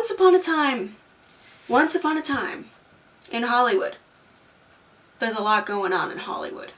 Once upon a time in Hollywood. There's a lot going on in Hollywood.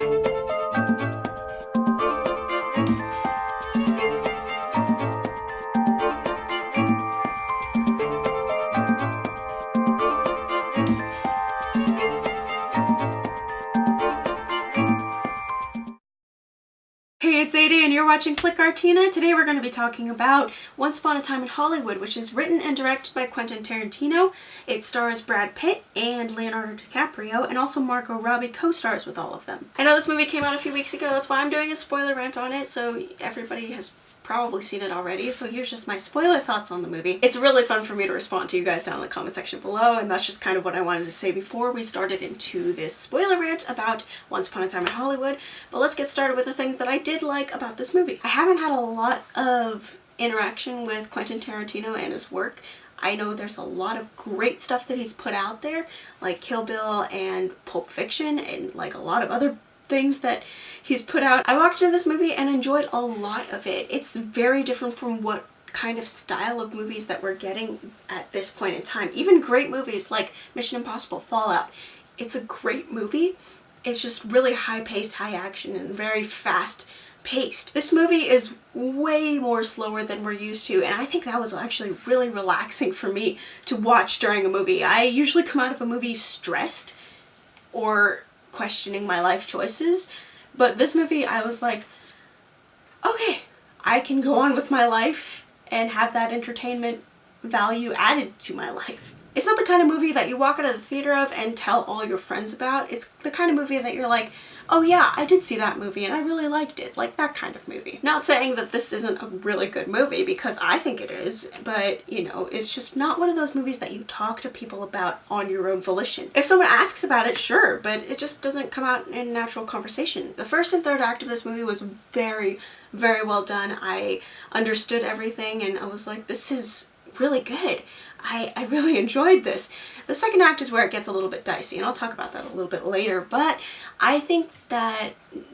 Hey, it's Zadie and you're watching Flytte Kartina. Today we're going to be talking about Once Upon a Time in Hollywood, which is written and directed by Quentin Tarantino. It stars Brad Pitt and Leonardo DiCaprio, and also Margot Robbie co-stars with all of them. I know this movie came out a few weeks ago, that's why I'm doing a spoiler rant on it, so everybody has probably seen it already, so here's just my spoiler thoughts on the movie. It's really fun for me to respond to you guys down in the comment section below, and that's just kind of what I wanted to say before we started into this spoiler rant about Once Upon a Time in Hollywood. But let's get started with the things that I did like about this movie. I haven't had a lot of interaction with Quentin Tarantino and his work. I know there's a lot of great stuff that he's put out there, like Kill Bill and Pulp Fiction, and like a lot of other things that he's put out. I walked into this movie and enjoyed a lot of it. It's very different from what kind of style of movies that we're getting at this point in time. Even great movies like Mission Impossible Fallout. It's a great movie. It's just really high-paced, high action, and very fast-paced. This movie is way more slower than we're used to, and I think that was actually really relaxing for me to watch during a movie. I usually come out of a movie stressed or questioning my life choices, but this movie I was like, okay, I can go on with my life and have that entertainment value added to my life. It's not the kind of movie that you walk out of the theater of and tell all your friends about. It's the kind of movie that you're like, oh yeah, I did see that movie and I really liked it. Like that kind of movie. Not saying that this isn't a really good movie, because I think it is, but you know, it's just not one of those movies that you talk to people about on your own volition. If someone asks about it, sure, but it just doesn't come out in natural conversation. The first and third act of this movie was very, very well done. I understood everything and I was like, this is really good. I really enjoyed this. The second act is where it gets a little bit dicey, and I'll talk about that a little bit later, but I think that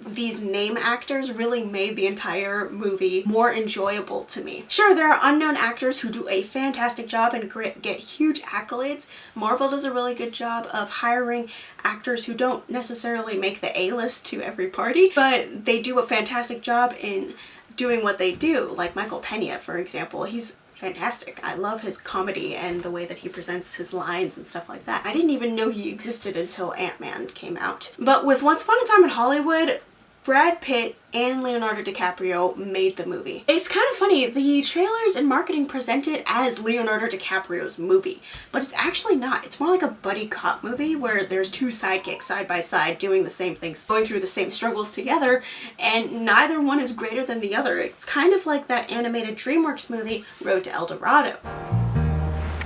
these name actors really made the entire movie more enjoyable to me. Sure, there are unknown actors who do a fantastic job and get huge accolades. Marvel does a really good job of hiring actors who don't necessarily make the A-list to every party, but they do a fantastic job in doing what they do. Like Michael Pena, for example. He's fantastic. I love his comedy and the way that he presents his lines and stuff like that. I didn't even know he existed until Ant-Man came out. But with Once Upon a Time in Hollywood, Brad Pitt and Leonardo DiCaprio made the movie. It's kind of funny, the trailers and marketing present it as Leonardo DiCaprio's movie, but it's actually not. It's more like a buddy cop movie where there's two sidekicks side by side doing the same things, going through the same struggles together, and neither one is greater than the other. It's kind of like that animated DreamWorks movie, Road to El Dorado.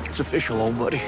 It's official, old buddy.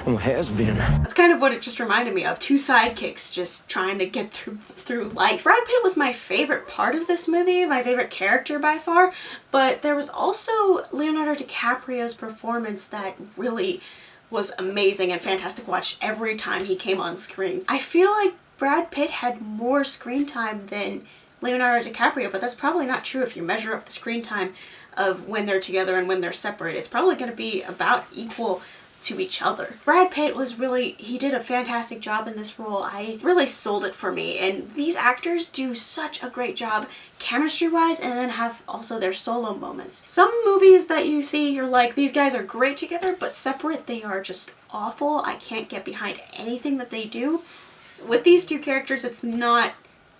Well, has been. That's kind of what it just reminded me of. Two sidekicks just trying to get through life. Brad Pitt was my favorite part of this movie, my favorite character by far, but there was also Leonardo DiCaprio's performance that really was amazing and fantastic to watch every time he came on screen. I feel like Brad Pitt had more screen time than Leonardo DiCaprio, but that's probably not true if you measure up the screen time of when they're together and when they're separate. It's probably going to be about equal to each other. Brad Pitt was really, he did a fantastic job in this role. I really sold it for me, and these actors do such a great job chemistry wise, and then have also their solo moments. Some movies that you see, you're like, these guys are great together, but separate they are just awful. I can't get behind anything that they do. With these two characters, it's not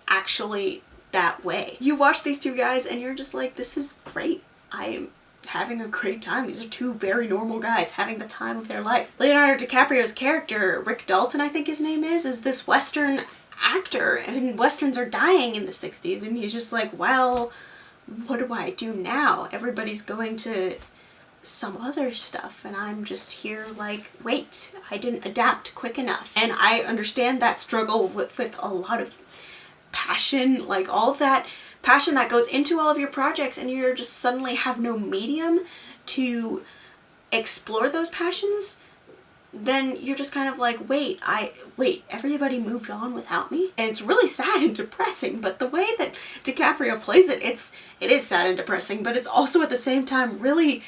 actually that way. You watch these two guys and you're just like, this is great. I am having a great time. These are two very normal guys having the time of their life. Leonardo DiCaprio's character, Rick Dalton I think his name is this Western actor, and Westerns are dying in the 60s, and he's just like, well, what do I do now? Everybody's going to some other stuff and I'm just here like, wait, I didn't adapt quick enough. And I understand that struggle with a lot of passion, like all of that passion that goes into all of your projects, and you're just suddenly have no medium to explore those passions. Then you're just kind of like, wait, everybody moved on without me? And it's really sad and depressing, but the way that DiCaprio plays it, it is sad and depressing, but it's also at the same time really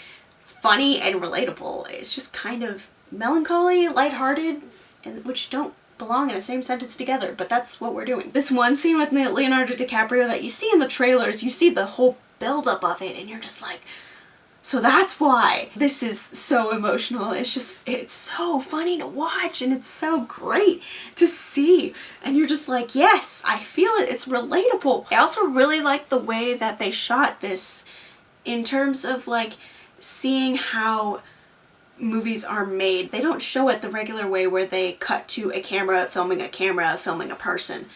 funny and relatable. It's just kind of melancholy, lighthearted, and which don't belong in the same sentence together, but that's what we're doing. This one scene with Leonardo DiCaprio that you see in the trailers, you see the whole buildup of it, and you're just like, so that's why this is so emotional. It's so funny to watch, and it's so great to see. And you're just like, yes, I feel it. It's relatable. I also really like the way that they shot this in terms of like seeing how movies are made. They don't show it the regular way where they cut to a camera, filming a person.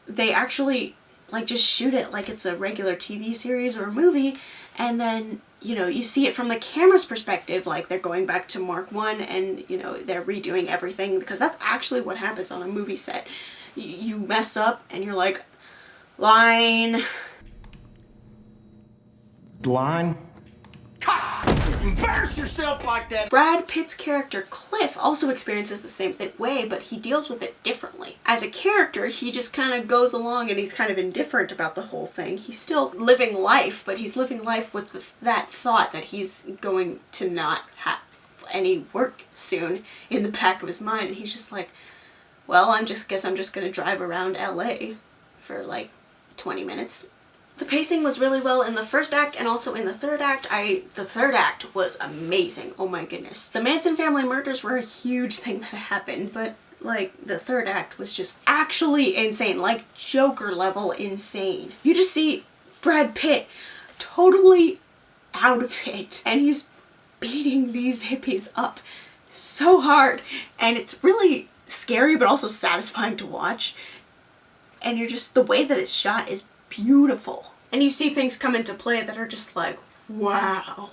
They actually like just shoot it like it's a regular TV series or a movie, and then you know, you see it from the camera's perspective, like they're going back to Mark 1 and, you know, they're redoing everything, because that's actually what happens on a movie set. You mess up and you're like, line. Line? Embarrass yourself like that! Brad Pitt's character Cliff also experiences the same way, but he deals with it differently. As a character, he just kind of goes along and he's kind of indifferent about the whole thing. He's still living life, but he's living life with that thought that he's going to not have any work soon in the back of his mind. And he's just like, well, guess I'm just gonna drive around LA for like 20 minutes. The pacing was really well in the first act and also in the third act. The third act was amazing. Oh my goodness. The Manson family murders were a huge thing that happened, but like the third act was just actually insane, like Joker level insane. You just see Brad Pitt totally out of it, and he's beating these hippies up so hard, and it's really scary but also satisfying to watch. And you're just, the way that it's shot is beautiful. And you see things come into play that are just like, wow,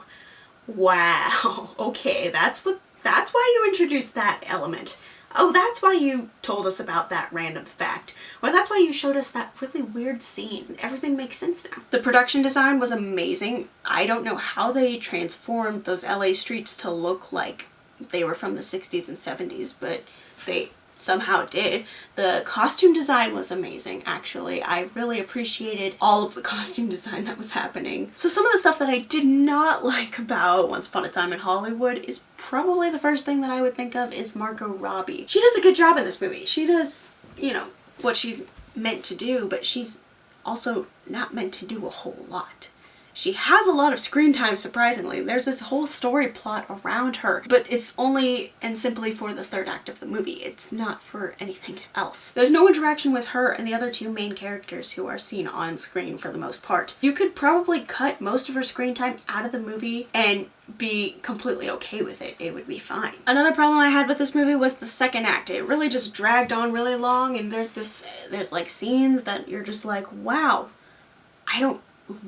okay, that's why you introduced that element. Oh, that's why you told us about that random fact. Or that's why you showed us that really weird scene. Everything makes sense now. The production design was amazing. I don't know how they transformed those LA streets to look like they were from the 60s and 70s, but they somehow did. The costume design was amazing, actually. I really appreciated all of the costume design that was happening. So some of the stuff that I did not like about Once Upon a Time in Hollywood is probably the first thing that I would think of is Margot Robbie. She does a good job in this movie. She does, you know, what she's meant to do, but she's also not meant to do a whole lot. She has a lot of screen time, surprisingly. There's this whole story plot around her, but it's only and simply for the third act of the movie. It's not for anything else. There's no interaction with her and the other two main characters who are seen on screen for the most part. You could probably cut most of her screen time out of the movie and be completely okay with it. It would be fine. Another problem I had with this movie was the second act. It really just dragged on really long, and there's like scenes that you're just like, wow,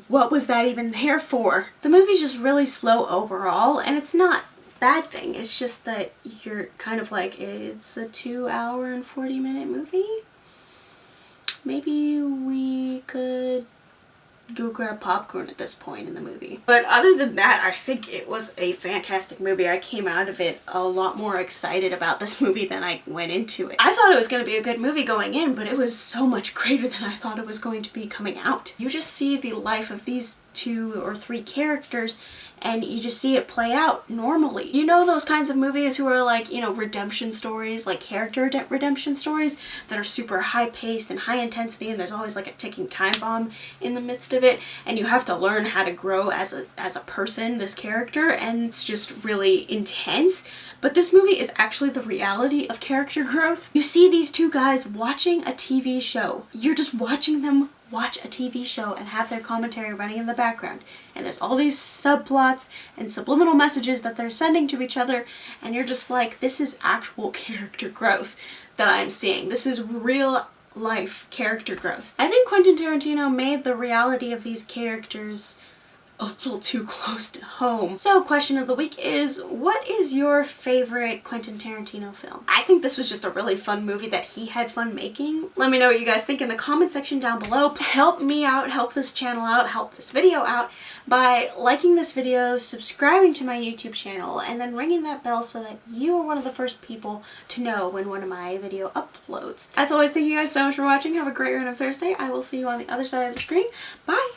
what was that even there for? The movie's just really slow overall, and it's not a bad thing. It's just that you're kind of like, it's a 2-hour and 40-minute movie? Maybe we could go grab popcorn at this point in the movie. But other than that, I think it was a fantastic movie. I came out of it a lot more excited about this movie than I went into it. I thought it was going to be a good movie going in, but it was so much greater than I thought it was going to be coming out. You just see the life of these 2 or 3 characters, and you just see it play out normally. You know those kinds of movies who are like, you know, redemption stories, like character redemption stories that are super high paced and high intensity, and there's always like a ticking time bomb in the midst of it, and you have to learn how to grow as a person, this character, and it's just really intense. But this movie is actually the reality of character growth. You see these 2 guys watching a TV show. You're just watching them watch a TV show and have their commentary running in the background. And there's all these subplots and subliminal messages that they're sending to each other, and you're just like, this is actual character growth that I'm seeing. This is real life character growth. I think Quentin Tarantino made the reality of these characters a little too close to home. So question of the week is, what is your favorite Quentin Tarantino film? I think this was just a really fun movie that he had fun making. Let me know what you guys think in the comment section down below. Help me out, help this channel out, help this video out by liking this video, subscribing to my YouTube channel, and then ringing that bell so that you are one of the first people to know when one of my video uploads. As always, thank you guys so much for watching. Have a great run of Thursday. I will see you on the other side of the screen. Bye!